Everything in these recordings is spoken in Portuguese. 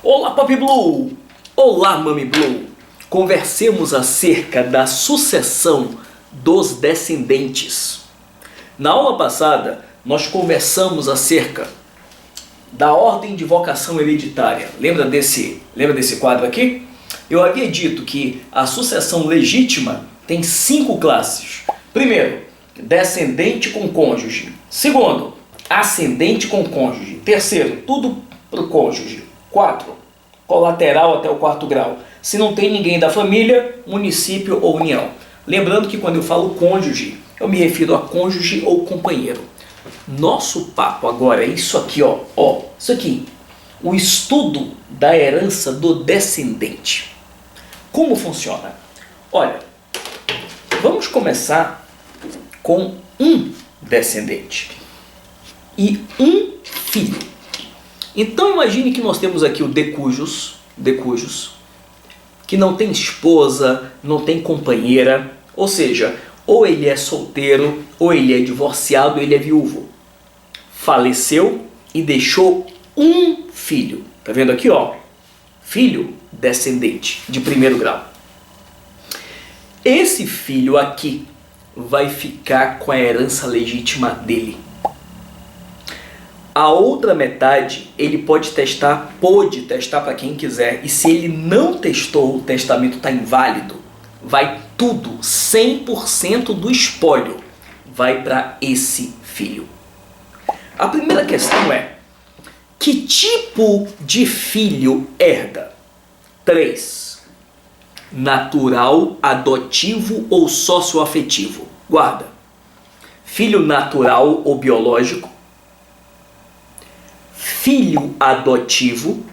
Olá, Papi Blue! Olá, Mami Blue! Conversemos acerca da sucessão dos descendentes. Na aula passada, nós conversamos acerca da ordem de vocação hereditária. Lembra desse quadro aqui? Eu havia dito que a sucessão legítima tem 5 classes. Primeiro, descendente com cônjuge. Segundo, ascendente com cônjuge. Terceiro, tudo para o cônjuge. 4, colateral até o 4º grau. Se não tem ninguém da família, município ou união. Lembrando que quando eu falo cônjuge, eu me refiro a cônjuge ou companheiro. Nosso papo agora é isso aqui, ó. Isso aqui. O estudo da herança do descendente. Como funciona? Olha, vamos começar com um descendente e um filho. Então imagine que nós temos aqui o decujus, que não tem esposa, não tem companheira, ou seja, ou ele é solteiro, ou ele é divorciado, ou ele é viúvo. Faleceu e deixou um filho. Tá vendo aqui, ó? Filho descendente de 1º grau. Esse filho aqui vai ficar com a herança legítima dele. A outra metade ele pode testar para quem quiser. E se ele não testou, o testamento está inválido, vai tudo, 100% do espólio, vai para esse filho. A primeira questão é: que tipo de filho herda? 3. Natural, adotivo ou socioafetivo? Guarda. Filho natural ou biológico, filho adotivo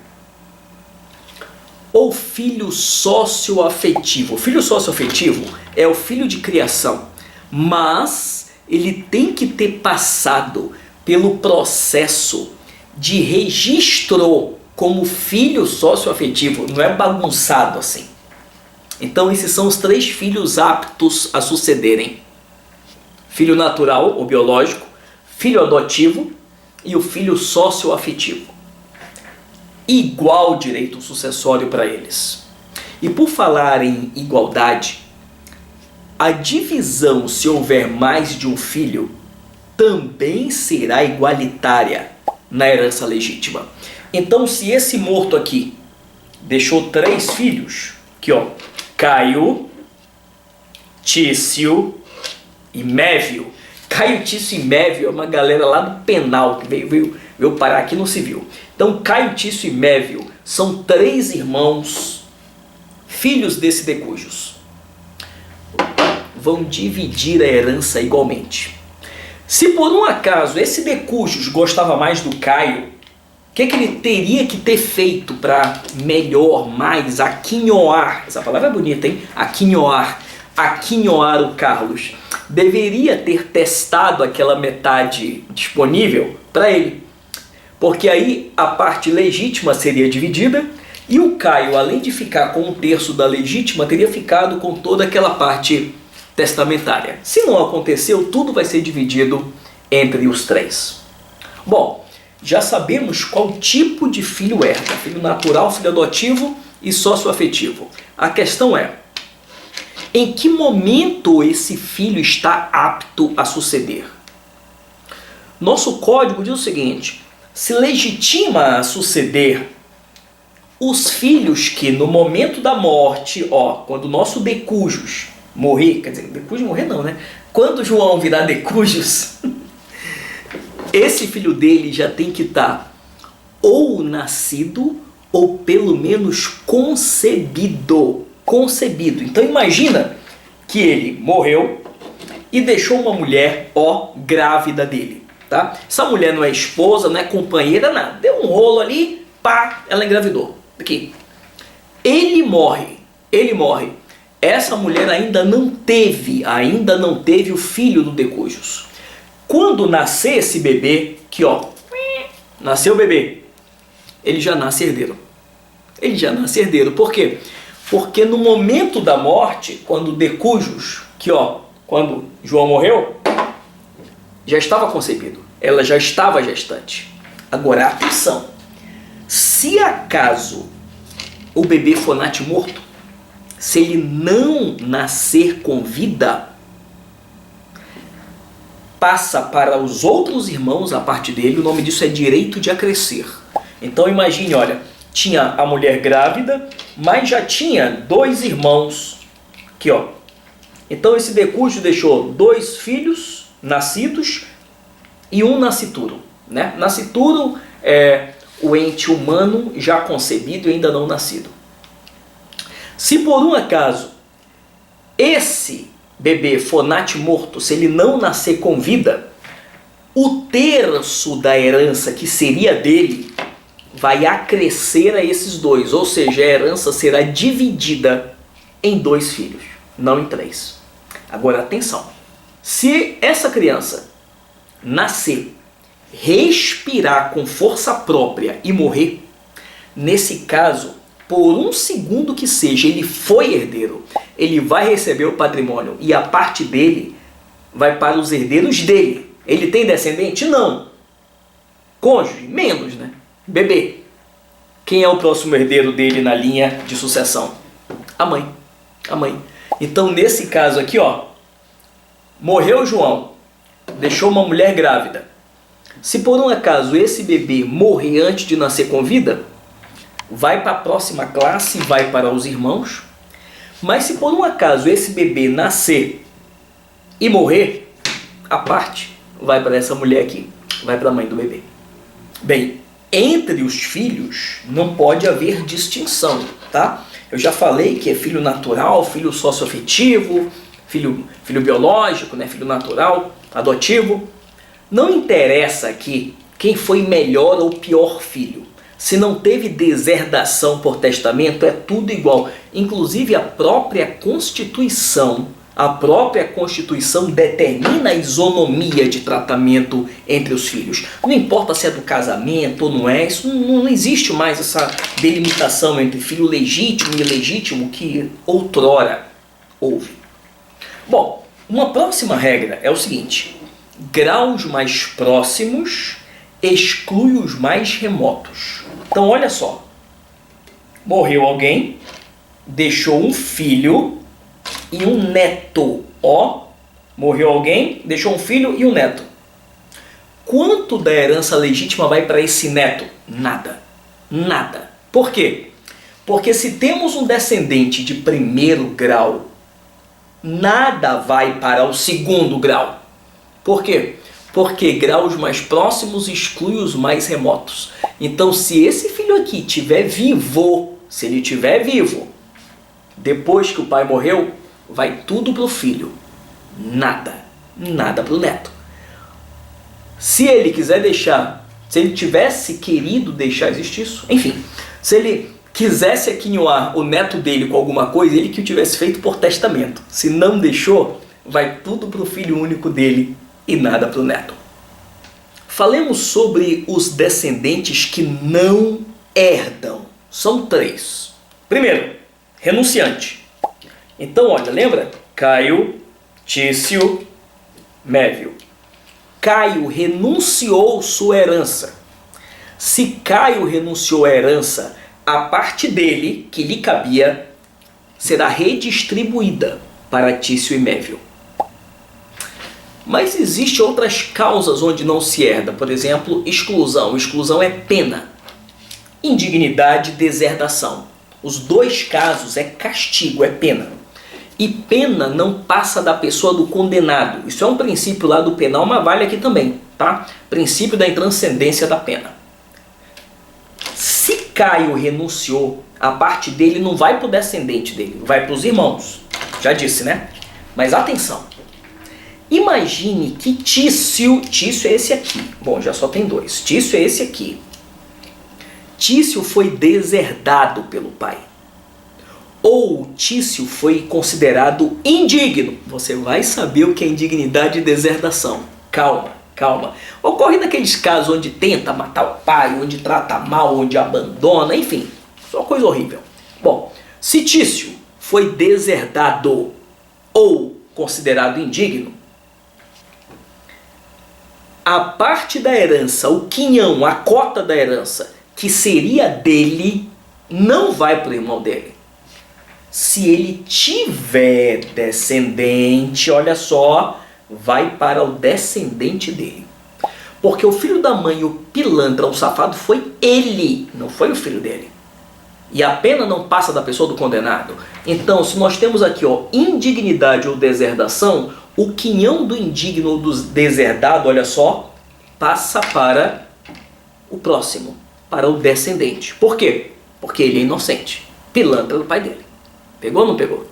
ou filho socioafetivo. Filho socioafetivo é o filho de criação, mas ele tem que ter passado pelo processo de registro como filho socioafetivo, não é bagunçado assim. Então esses são os 3 filhos aptos a sucederem: filho natural ou biológico, filho adotivo e o filho socioafetivo. Igual direito sucessório para eles. E por falar em igualdade, a divisão, se houver mais de um filho, também será igualitária na herança legítima. Então, se esse morto aqui deixou 3 filhos, aqui ó, Caio, Tício e Mévio. Caio, Tício e Mévio é uma galera lá do penal que veio parar aqui no civil. Então, Caio, Tício e Mévio são 3 irmãos, filhos desse decujus. Vão dividir a herança igualmente. Se por um acaso esse decujus gostava mais do Caio, o que ele teria que ter feito para melhor, mais, aquinhoar? Essa palavra é bonita, hein? Aquinhoar o Carlos. Deveria ter testado aquela metade disponível para ele. Porque aí a parte legítima seria dividida e o Caio, além de ficar com 1/3 da legítima, teria ficado com toda aquela parte testamentária. Se não aconteceu, tudo vai ser dividido entre os 3. Bom, já sabemos qual tipo de filho herda: filho natural, filho adotivo e socioafetivo. A questão é: em que momento esse filho está apto a suceder? Nosso código diz o seguinte: se legitima a suceder os filhos que no momento da morte, quando o nosso decujus morrer, quer dizer, decujus morrer não, né? Quando João virar decujus, esse filho dele já tem que estar ou nascido ou pelo menos concebido. Então imagina que ele morreu e deixou uma mulher, grávida dele, tá? Essa mulher não é esposa, não é companheira, nada. Deu um rolo ali, pá, ela engravidou. Aqui. Ele morre. Essa mulher ainda não teve o filho do decujus. Quando nascer esse bebê, que nasceu o bebê, ele já nasce herdeiro. Por quê? Porque no momento da morte, quando o decujus, quando João morreu, já estava concebido. Ela já estava gestante. Agora, atenção. Se acaso o bebê for natimorto, se ele não nascer com vida, passa para os outros irmãos a parte dele. O nome disso é direito de acrescer. Então imagine, olha, tinha a mulher grávida, mas já tinha 2 irmãos aqui, ó. Então esse decúgio deixou 2 filhos nascidos e um nascituro, né? Nascituro é o ente humano já concebido e ainda não nascido. Se por um acaso esse bebê for natimorto, se ele não nascer com vida, o terço da herança que seria dele vai acrescer a esses 2, ou seja, a herança será dividida em 2 filhos, não em 3. Agora atenção, se essa criança nascer, respirar com força própria e morrer, nesse caso, por um segundo que seja, ele foi herdeiro, ele vai receber o patrimônio e a parte dele vai para os herdeiros dele. Ele tem descendente? Não. Cônjuge? Menos, né? Bebê. Quem é o próximo herdeiro dele na linha de sucessão? A mãe. A mãe. Então, nesse caso aqui, ó, morreu João, deixou uma mulher grávida. Se por um acaso esse bebê morrer antes de nascer com vida, vai para a próxima classe, vai para os irmãos. Mas se por um acaso esse bebê nascer e morrer, a parte vai para essa mulher aqui, vai para a mãe do bebê. Bem, entre os filhos não pode haver distinção, tá? Eu já falei que é filho natural, filho socioafetivo, filho biológico, né? Filho natural, adotivo. Não interessa aqui quem foi melhor ou pior filho. Se não teve deserdação por testamento, é tudo igual. Inclusive a própria Constituição determina a isonomia de tratamento entre os filhos. Não importa se é do casamento ou não é, isso não existe mais essa delimitação entre filho legítimo e ilegítimo que outrora houve. Bom, uma próxima regra é o seguinte: graus mais próximos exclui os mais remotos. Então olha só, morreu alguém, deixou um filho e um neto. Ó, morreu alguém, deixou um filho e um neto. Quanto da herança legítima vai para esse neto? Nada. Nada. Por quê? Porque se temos um descendente de 1º grau, nada vai para o 2º grau. Por quê? Porque graus mais próximos exclui os mais remotos. Então, se esse filho aqui estiver vivo, se ele estiver vivo, depois que o pai morreu, vai tudo para o filho. Nada. Nada para o neto. Se ele quiser deixar, se ele tivesse querido deixar existir isso, enfim, se ele quisesse aquinhoar o neto dele com alguma coisa, ele que o tivesse feito por testamento. Se não deixou, vai tudo para o filho único dele e nada para o neto. Falemos sobre os descendentes que não herdam. São 3. Primeiro, renunciante. Então, olha, lembra? Caio, Tício, Mévio. Caio renunciou sua herança. Se Caio renunciou à herança, a parte dele, que lhe cabia, será redistribuída para Tício e Mévio. Mas existem outras causas onde não se herda. Por exemplo, exclusão. Exclusão é pena. Indignidade, deserdação. Os 2 casos é castigo, é pena. E pena não passa da pessoa do condenado. Isso é um princípio lá do penal, mas vale aqui também, tá? Princípio da intranscendência da pena. Se Caio renunciou, a parte dele não vai para o descendente dele, vai para os irmãos. Já disse, né? Mas atenção. Imagine que Tício é esse aqui. Bom, já só tem 2. Tício é esse aqui. Tício foi deserdado pelo pai. Ou Tício foi considerado indigno. Você vai saber o que é indignidade e deserdação. Calma, calma. Ocorre naqueles casos onde tenta matar o pai, onde trata mal, onde abandona, enfim. Só coisa horrível. Bom, se Tício foi deserdado ou considerado indigno, a parte da herança, o quinhão, a cota da herança que seria dele não vai para o irmão dele. Se ele tiver descendente, olha só, vai para o descendente dele. Porque o filho da mãe, o pilantra, o safado, foi ele, não foi o filho dele. E a pena não passa da pessoa do condenado. Então, se nós temos aqui, ó, indignidade ou deserdação, o quinhão do indigno ou do deserdado, olha só, passa para o próximo, para o descendente. Por quê? Porque ele é inocente. Pilantra do pai dele. Pegou ou não pegou?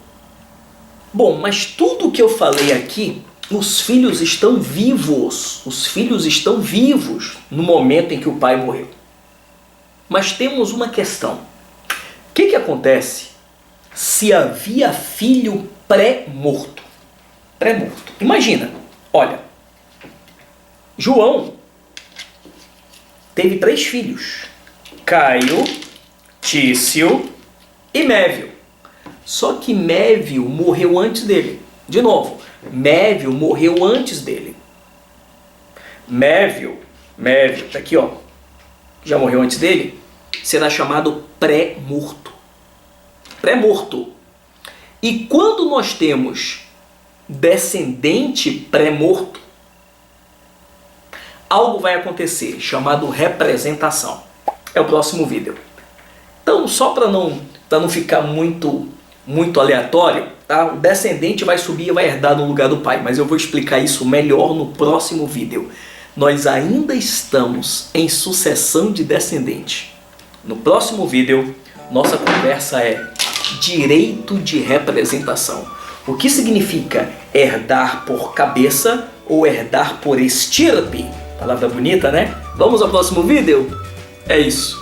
Bom, mas tudo o que eu falei aqui, os filhos estão vivos. Os filhos estão vivos no momento em que o pai morreu. Mas temos uma questão. O que acontece se havia filho pré-morto? Pré-morto. Imagina, olha, João teve 3 filhos. Caio, Tício e Mévio. Só que Mévio morreu antes dele. De novo, Mévio morreu antes dele. Mévio, tá aqui, ó, já morreu antes dele, será chamado pré-morto. Pré-morto. E quando nós temos descendente pré-morto, algo vai acontecer chamado representação. É o próximo vídeo. Então, só para não ficar muito aleatório, tá? O descendente vai subir e vai herdar no lugar do pai, mas eu vou explicar isso melhor no próximo vídeo. Nós ainda estamos em sucessão de descendente. No próximo vídeo, nossa conversa é direito de representação. O que significa herdar por cabeça ou herdar por estirpe? Palavra bonita, né? Vamos ao próximo vídeo? É isso.